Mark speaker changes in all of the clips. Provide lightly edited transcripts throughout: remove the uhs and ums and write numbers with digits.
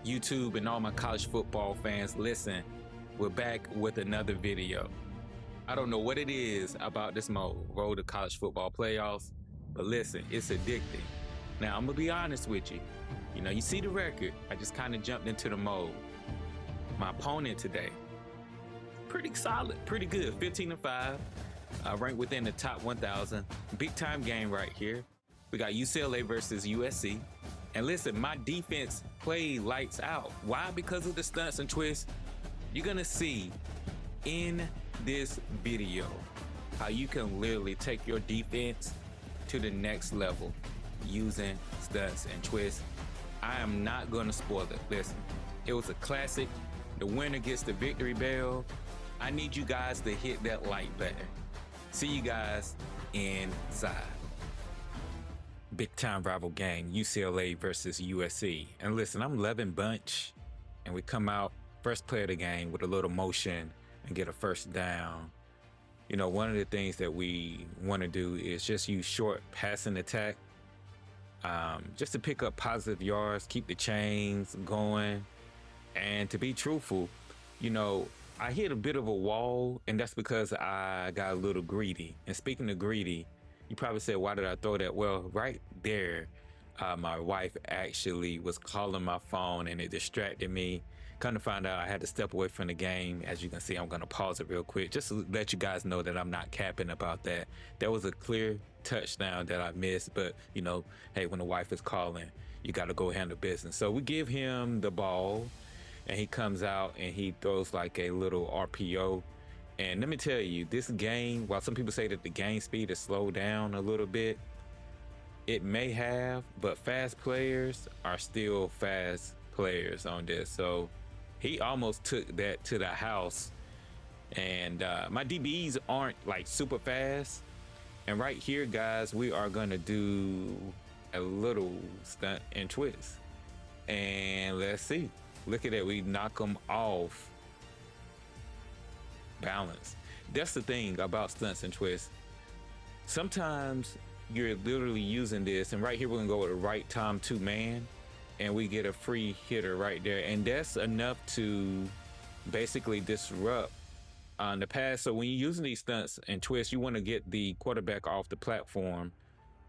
Speaker 1: YouTube and all my college football fans, listen, we're back with another video. I don't know what it is about this mode, Road to College Football Playoffs, but listen, it's addicting. Now, I'm gonna be honest with you. You see the record, I just kind of jumped into the mode. My opponent today, pretty solid, pretty good, 15-5, ranked within the top 1,000. Big time game right here. We got UCLA versus USC. And listen, my defense played lights out. Why? Because of the stunts and twists. You're gonna see in this video how you can literally take your defense to the next level using stunts and twists. I am not gonna spoil it. Listen, it was a classic. The winner gets the victory bell. I need you guys to hit that like button. See you guys inside. Big time rival game, UCLA versus USC. And listen, I'm 11 bunch, and we come out first play of the game with a little motion and get a first down. One of the things that we want to do is just use short passing attack, just to pick up positive yards, keep the chains going. And to be truthful, I hit a bit of a wall, and that's because I got a little greedy. And speaking of greedy, you probably said, why did I throw that? Well, right there, my wife actually was calling my phone and it distracted me. Come to find out I had to step away from the game. As you can see, I'm going to pause it real quick just to let you guys know that I'm not capping about that. That was a clear touchdown that I missed, but hey, when the wife is calling, you got to go handle business. So we give him the ball and he comes out and he throws like a little RPO. And let me tell you, this game, while some people say that the game speed has slowed down a little bit, it may have, but fast players are still fast players on this. So he almost took that to the house. And my DBs aren't like super fast. And right here, guys, we are gonna do a little stunt and twist. And let's see. Look at that, we knock them off balance. That's the thing about stunts and twists. Sometimes you're literally using this, and right here we're gonna go with a right time two man, and we get a free hitter right there, and that's enough to basically disrupt the pass. So when you're using these stunts and twists, you want to get the quarterback off the platform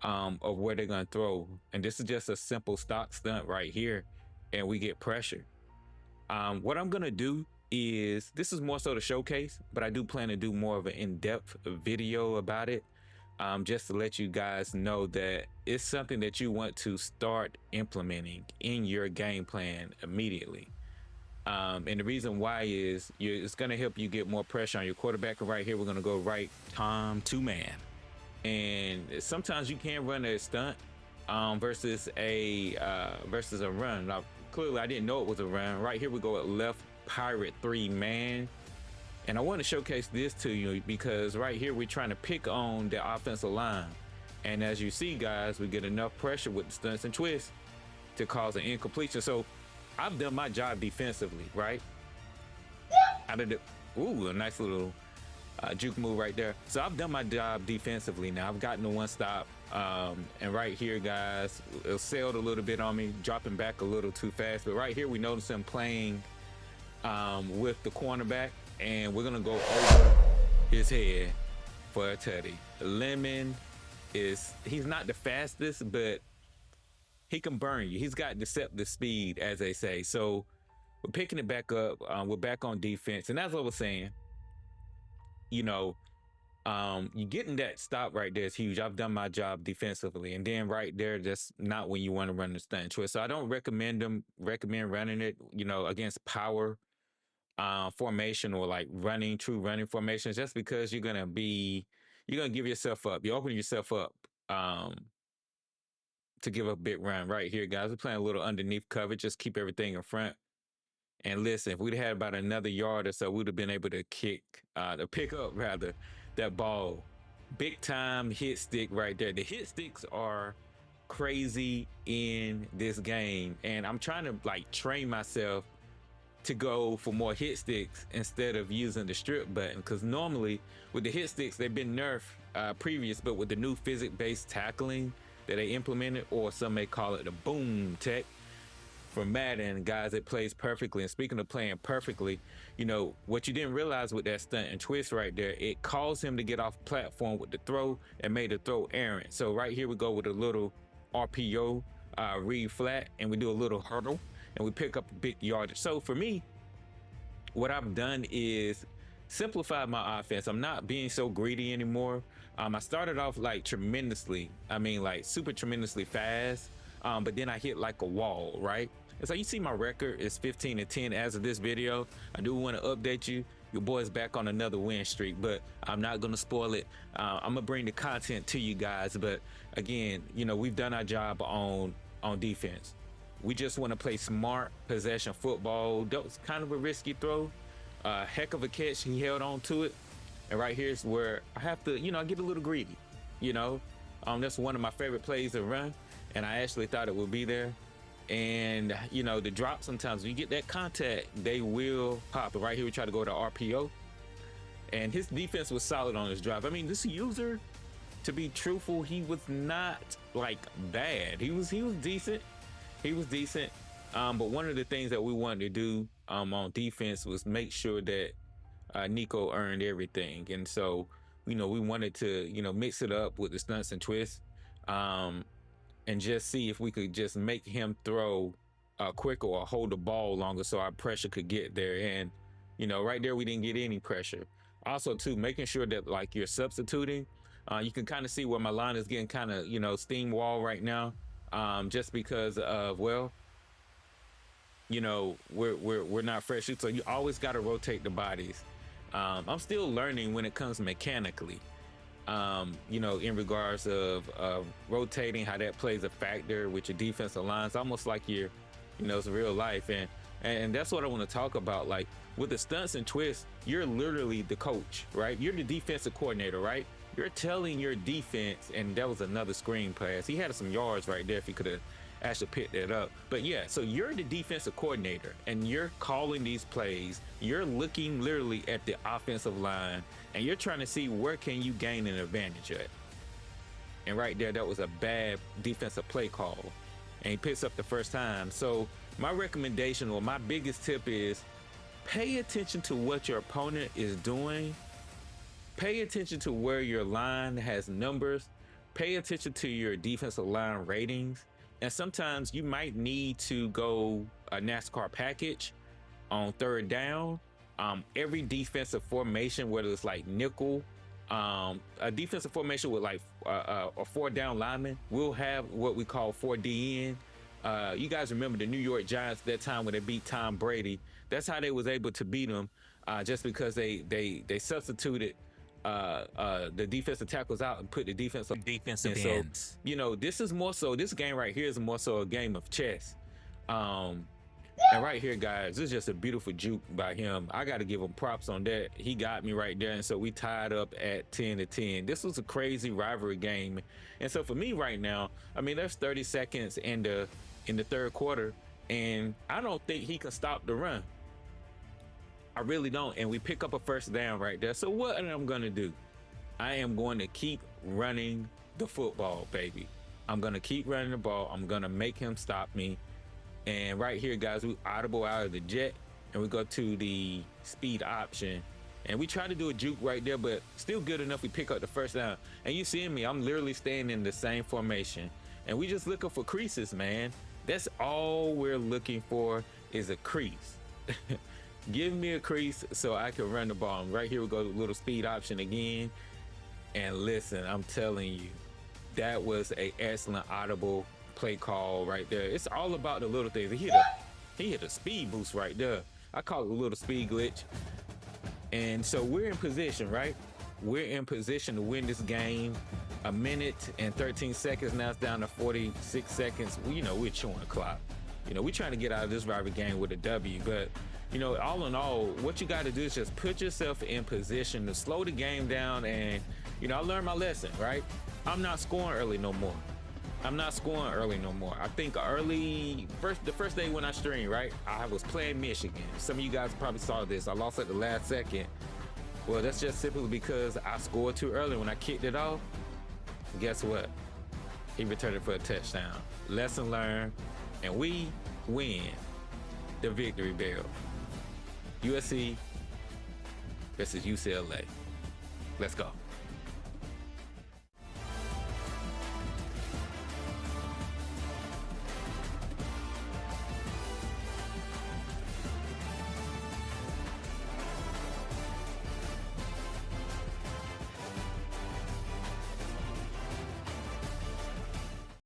Speaker 1: of where they're gonna throw, and this is just a simple stock stunt right here, and we get pressure. What I'm gonna do is, this is more so to showcase, but I do plan to do more of an in-depth video about it, just to let you guys know that it's something that you want to start implementing in your game plan immediately. And the reason why is it's going to help you get more pressure on your quarterback. Right here, we're going to go right time two man, and sometimes you can run a stunt versus a run. Now, clearly, I didn't know it was a run. Right here, we go at left pirate three man, and I want to showcase this to you because right here we're trying to pick on the offensive line, and as you see, guys, we get enough pressure with the stunts and twists to cause an incompletion. So I've done my job defensively, right? I did a nice little juke move right there. So I've done my job defensively. Now I've gotten the one stop, and right here, guys, it sailed a little bit on me, dropping back a little too fast. But right here, we notice him playing with the cornerback, and we're gonna go over his head for a tutty. Lemon he's not the fastest, but he can burn you. He's got deceptive speed, as they say. So we're picking it back up. We're back on defense, and that's what I was saying. You getting that stop right there is huge. I've done my job defensively, and then right there, that's not when you want to run the stunt twist. So I don't recommend running it, against power formation or like true running formations, just because you're gonna give yourself up. You're opening yourself up to give a big run. Right here, guys, we're playing a little underneath coverage, just keep everything in front. And listen, if we'd had about another yard or so, we'd have been able to pick up that ball. Big time hit stick right there. The hit sticks are crazy in this game, and I'm trying to like train myself to go for more hit sticks instead of using the strip button, because normally with the hit sticks, they've been nerfed previous, but with the new physics-based tackling that they implemented, or some may call it the boom tech, from Madden, guys, it plays perfectly. And speaking of playing perfectly, you know, what you didn't realize with that stunt and twist right there, it caused him to get off platform with the throw and made the throw errant. So right here we go with a little RPO, read flat, and we do a little hurdle, and we pick up a big yardage. So for me, what I've done is simplify my offense. I'm not being so greedy anymore. I started off like tremendously, like super tremendously fast, but then I hit like a wall, right? And so you see my record is 15-10 as of this video. I do want to update you. Your boy's back on another win streak, but I'm not going to spoil it. I'm going to bring the content to you guys. But again, you know, we've done our job on defense. We just want to play smart possession football. That was kind of a risky throw. Heck of a catch. He held on to it. And right here's where I have to, you know, I get a little greedy, you know. That's one of my favorite plays to run, and I actually thought it would be there. And, you know, the drop, sometimes when you get that contact, they will pop. But right here, we try to go to RPO. And his defense was solid on his drive. I mean, this user, to be truthful, he was not, like, bad. He was decent. He was decent. But one of the things that we wanted to do on defense was make sure that Nico earned everything. And so, you know, we wanted to, you know, mix it up with the stunts and twists, and just see if we could just make him throw quicker or hold the ball longer so our pressure could get there. And, you know, right there, we didn't get any pressure. Also, too, making sure that, like, you're substituting. You can kind of see where my line is getting kind of, you know, steam wall right now, just because of, well, you know, we're not fresh. So you always got to rotate the bodies. I'm still learning when it comes mechanically, you know, in regards of rotating, how that plays a factor with your defensive lines, almost like you know, it's real life. And that's what I want to talk about. Like with the stunts and twists, you're literally the coach, right? You're the defensive coordinator, right? You're telling your defense, and that was another screen pass. He had some yards right there if he could have actually picked that up. But yeah, so you're the defensive coordinator and you're calling these plays. You're looking literally at the offensive line and you're trying to see where can you gain an advantage at. And right there, that was a bad defensive play call, and he picks up the first time. So my recommendation, or my biggest tip, is pay attention to what your opponent is doing. Pay attention to where your line has numbers. Pay attention to your defensive line ratings. And sometimes you might need to go a NASCAR package on third down. Every defensive formation, whether it's like nickel, a defensive formation with like a 4 down lineman, will have what we call 4DN. You guys remember the New York Giants that time when they beat Tom Brady? That's how they was able to beat them, just because they substituted the defensive tackles out and put the defensive ends. So, you know, this game right here is more so a game of chess. And right here, guys, this is just a beautiful juke by him. I got to give him props on that. He got me right there. And so we tied up at 10-10. This was a crazy rivalry game. And so for me right now, I mean, there's 30 seconds in the third quarter, and I don't think he can stop the run. I really don't. And we pick up a first down right there. So what am I going to do? I am going to keep running the football, baby. I'm going to keep running the ball. I'm going to make him stop me. And right here, guys, we audible out of the jet and we go to the speed option. And we try to do a juke right there, but still good enough. We pick up the first down. And you seeing me, I'm literally staying in the same formation. And we just looking for creases, man. That's all we're looking for, is a crease. Give me a crease so I can run the ball. Right here, we go to the little speed option again. And listen, I'm telling you, that was an excellent audible play call right there. It's all about the little things. He hit a speed boost right there. I call it a little speed glitch. And so we're in position, right? We're in position to win this game. 1 minute and 13 seconds. Now it's down to 46 seconds. You know, we're chewing the clock. You know, we're trying to get out of this rivalry game with a W. But, you know, all in all, what you got to do is just put yourself in position to slow the game down. And, you know, I learned my lesson, right? I'm not scoring early no more. I think the first day when I streamed, right, I was playing Michigan. Some of you guys probably saw this. I lost at the last second. Well, that's just simply because I scored too early. When I kicked it off, guess what? He returned it for a touchdown. Lesson learned. And we win the victory bell. USC versus UCLA. Let's go.